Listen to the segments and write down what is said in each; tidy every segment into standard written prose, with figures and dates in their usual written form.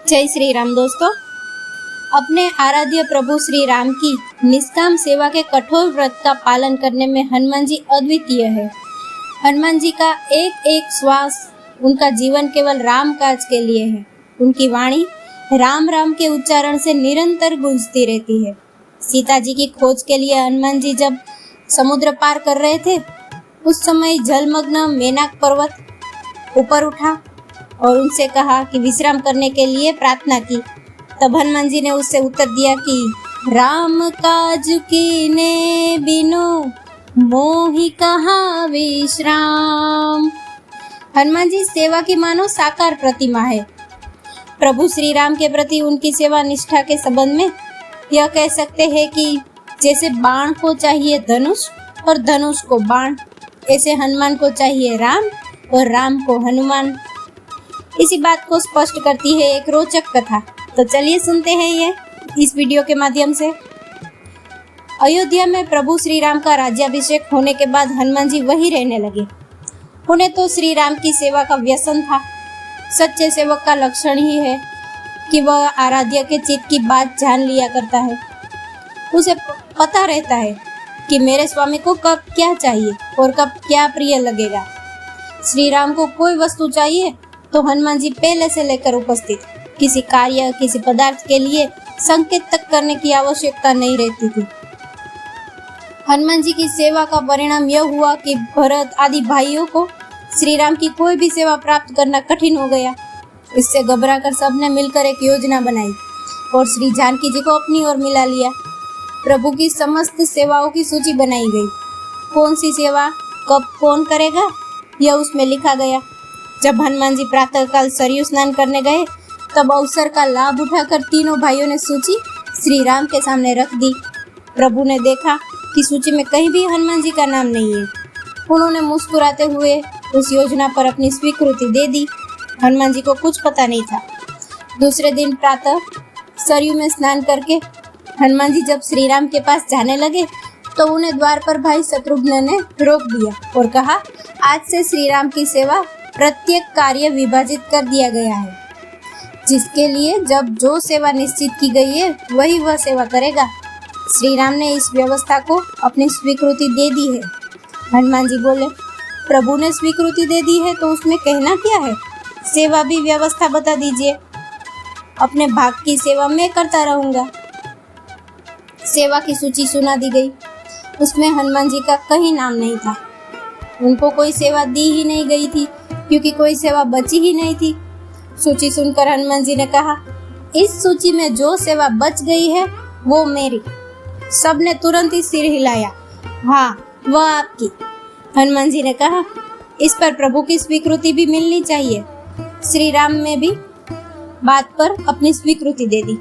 जय श्री राम दोस्तों। अपने आराध्य प्रभु श्री राम की निष्काम सेवा के कठोर व्रत का पालन करने में हनुमान जी अद्वितीय है। हनुमान जी का एक एक श्वास, उनका जीवन केवल राम काज के लिए है। उनकी वाणी राम राम के उच्चारण से निरंतर गूंजती रहती है। सीता जी की खोज के लिए हनुमान जी जब समुद्र पार कर रहे थे, उस समय जलमग्न मेनाक पर्वत ऊपर उठा और उनसे कहा कि विश्राम करने के लिए प्रार्थना की। तब हनुमान जी ने उससे उत्तर दिया कि राम काज कीने बिनु मोहि कहाँ विश्राम। हनुमान जी सेवा की मानो साकार प्रतिमा है। प्रभु श्री राम के प्रति उनकी सेवा निष्ठा के संबंध में यह कह सकते हैं कि जैसे बाण को चाहिए धनुष और धनुष को बाण, ऐसे हनुमान को चाहिए राम और राम को हनुमान। इसी बात को स्पष्ट करती है एक रोचक कथा। तो चलिए सुनते हैं ये इस वीडियो के माध्यम से। अयोध्या में प्रभु श्री राम का राज्याभिषेक होने के बाद हनुमान जी वहीं रहने लगे। उन्हें तो श्री राम की सेवा का व्यसन था। सच्चे सेवक का लक्षण ही है कि वह आराध्य के चित्त की बात जान लिया करता है। उसे पता रहता है कि मेरे स्वामी को कब क्या चाहिए और कब क्या प्रिय लगेगा। श्री राम को कोई वस्तु चाहिए तो हनुमान जी पहले से लेकर उपस्थित। किसी कार्य, किसी पदार्थ के लिए संकेत तक करने की आवश्यकता नहीं रहती थी। हनुमान जी की सेवा का परिणाम यह हुआ कि भरत आदि भाइयों को श्री राम की कोई भी सेवा प्राप्त करना कठिन हो गया। इससे घबराकर सबने मिलकर एक योजना बनाई और श्री जानकी जी को अपनी ओर मिला लिया। प्रभु की समस्त सेवाओं की सूची बनाई गई। कौन सी सेवा कब कौन करेगा, यह उसमें लिखा गया। जब हनुमान जी प्रातःकाल सरयू स्नान करने गए, तब अवसर का लाभ उठाकर तीनों भाइयों ने सूची श्री राम के सामने रख दी। प्रभु ने देखा कि सूची में कहीं भी हनुमान जी का नाम नहीं है। उन्होंने मुस्कुराते हुए उस योजना पर अपनी स्वीकृति दे दी। हनुमान जी को कुछ पता नहीं था। दूसरे दिन प्रातः सरयू में स्नान करके हनुमान जी जब श्री राम के पास जाने लगे, तो उन्हें द्वार पर भाई शत्रुघ्न ने रोक दिया और कहा, आज से श्री राम की सेवा प्रत्येक कार्य विभाजित कर दिया गया है। जिसके लिए जब जो सेवा निश्चित की गई है, वही वह सेवा करेगा। श्री राम ने इस व्यवस्था को अपनी स्वीकृति दे दी है। हनुमान जी बोले, प्रभु ने स्वीकृति दे दी है तो उसमें कहना क्या है। सेवा भी व्यवस्था बता दीजिए। अपने भाग की सेवा मैं करता रहूंगा। सेवा की सूची सुना दी गई। उसमें हनुमान जी का कहीं नाम नहीं था। उनको कोई सेवा दी ही नहीं गई थी, क्योंकि कोई सेवा बची ही नहीं थी। सूची सुनकर हनुमान जी ने कहा, इस सूची में जो सेवा बच गई है वो मेरी। सबने तुरंत ही सिर हिलाया। हाँ, वह आपकी। हनुमान जी ने कहा, इस पर प्रभु की स्वीकृति भी मिलनी चाहिए। श्री राम ने भी बात पर अपनी स्वीकृति दे दी।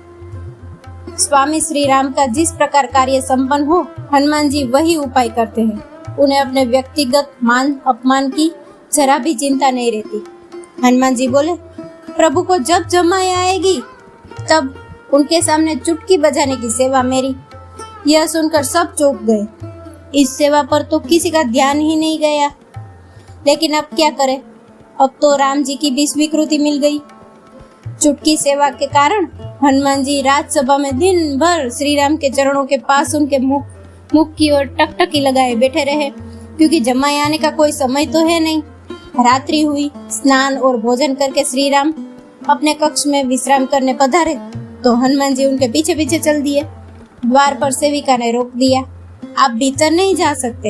स्वामी श्री राम का जिस प्रकार कार्य संपन्न हो, हनुमान जी वही उपाय करते हैं। उन्हें अपने व्यक्तिगत मान अपमान की जरा भी चिंता नहीं रहती। हनुमान जी बोले, प्रभु को जब जमाई आएगी तब उनके सामने चुटकी बजाने की सेवा मेरी। यह सुनकर सब चौंक गए। इस सेवा पर तो किसी का ध्यान ही नहीं गया। लेकिन अब क्या करें, अब तो राम जी की भी स्वीकृति मिल गई। चुटकी सेवा के कारण हनुमान जी राजसभा में दिन भर श्री राम के चरणों के पास उनके मुख की ओर टकटकी लगाए बैठे रहे, क्योंकि जमाई आने का कोई समय तो है नहीं। रात्रि हुई। स्नान और भोजन करके श्री राम अपने कक्ष में विश्राम करने पधारे तो हनुमान जी उनके पीछे पीछे चल दिए। द्वार पर सेविका ने रोक दिया, आप भीतर नहीं जा सकते।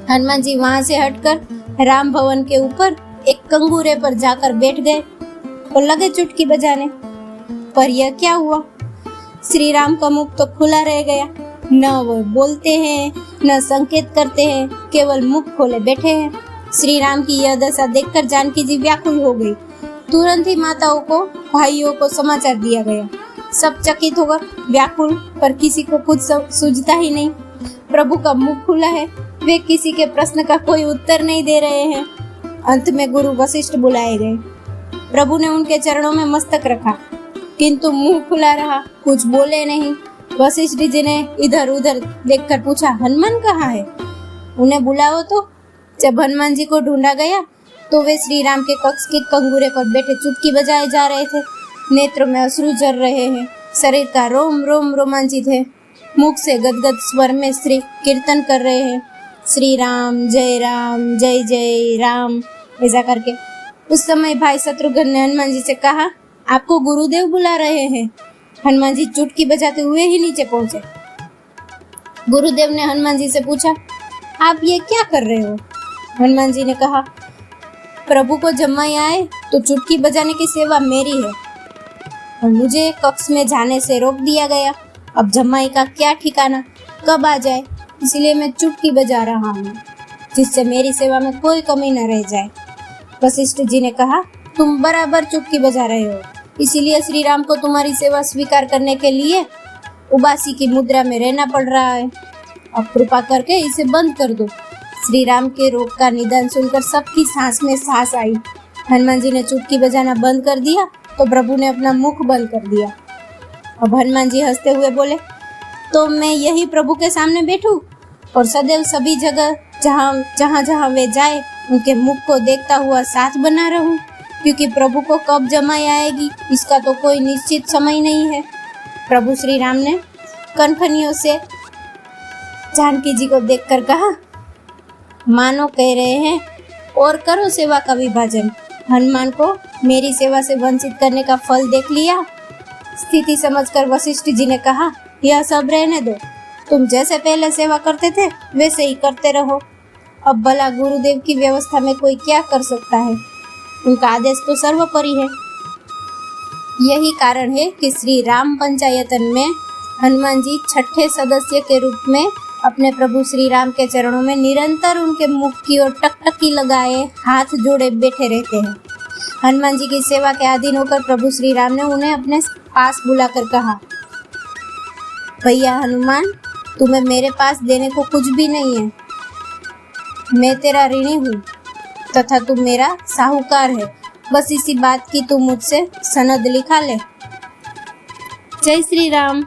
हनुमान जी वहां से हटकर राम भवन के ऊपर एक कंगूरे पर जाकर बैठ गए और लगे चुटकी बजाने। पर यह क्या हुआ, श्री राम का मुख तो खुला रह गया। न वो बोलते हैं, न संकेत करते हैं, केवल मुख खोले बैठे हैं। श्री राम की यह दशा देखकर जानकी जी व्याकुल हो गई। तुरंत ही माताओं को, भाइयों को समाचार दिया गया। सब चकित होकर व्याकुल, पर किसी को कुछ सूझता ही नहीं। प्रभु का मुख खुला है, वे किसी के प्रश्न का कोई उत्तर नहीं दे रहे हैं। अंत में गुरु वशिष्ठ बुलाए गए। प्रभु ने उनके चरणों में मस्तक रखा, किंतु मुंह खुला रहा, कुछ बोले नहीं। वशिष्ठ जी ने इधर उधर देखकर पूछा, हनुमान कहाँ है, उन्हें बुलाओ तो। जब हनुमान जी को ढूंढा गया तो वे श्री राम के कक्ष के कंगूरे पर बैठे चुटकी बजाए जा रहे थे। नेत्रों में अश्रु झर रहे हैं, शरीर का रोम रोम रोमांचित है। मुख से गदगद स्वर में श्री कीर्तन कर रहे हैं, श्री राम जय जय राम, ऐसा करके। उस समय भाई शत्रुघ्न ने हनुमान जी से कहा, आपको गुरुदेव बुला रहे हैं। हनुमान जी चुटकी बजाते हुए ही नीचे पहुंचे। गुरुदेव ने हनुमान जी से पूछा, आप ये क्या कर रहे हो? हनुमान जी ने कहा, प्रभु को जमाई आए तो चुटकी बजाने की सेवा मेरी है और मुझे कक्ष में जाने से रोक दिया गया। अब जमाई का क्या ठिकाना, कब आ जाए, इसलिए मैं चुटकी बजा रहा हूँ, जिससे मेरी सेवा में कोई कमी न रह जाए। वशिष्ठ जी ने कहा, तुम बराबर चुटकी बजा रहे हो, इसीलिए श्री राम को तुम्हारी सेवा स्वीकार करने के लिए उबासी की मुद्रा में रहना पड़ रहा है। अब कृपा करके इसे बंद कर दो। श्री राम के रोग का निदान सुनकर सबकी सांस में सांस आई। हनुमान जी ने चुटकी बजाना बंद कर दिया तो प्रभु ने अपना मुख बंद कर दिया। अब हनुमान जी हंसते हुए बोले, तो मैं यही प्रभु के सामने बैठूं और सदैव सभी जगह जहाँ वे जाए उनके मुख को देखता हुआ साथ बना रहूं, क्योंकि प्रभु को कब जमाई आएगी इसका तो कोई निश्चित समय नहीं है। प्रभु श्री राम ने कनखनियों से जानकी जी को देखकर कहा, मानो कह रहे हैं और करो सेवा का विभाजन। हनुमान को मेरी सेवा से वंचित करने का फल देख लिया। स्थिति समझकर वशिष्ठ जी ने कहा, यह सब रहने दो, तुम जैसे पहले सेवा करते थे वैसे ही करते रहो। अब भला गुरुदेव की व्यवस्था में कोई क्या कर सकता है, उनका आदेश तो सर्वोपरि है। यही कारण है कि श्री राम पंचायतन में हनुमान जी छठे सदस्य के रूप में अपने प्रभु श्री राम के चरणों में निरंतर उनके मुख की ओर टकटकी लगाए हाथ जोड़े बैठे रहते हैं। हनुमान जी की सेवा के अधीन होकर प्रभु श्री राम ने उन्हें अपने पास बुलाकर कहा, भैया हनुमान, तुम्हें मेरे पास देने को कुछ भी नहीं है। मैं तेरा ऋणी हूँ तथा तू मेरा साहूकार है। बस इसी बात की तू मुझसे सनद लिखा ले। जय श्री राम।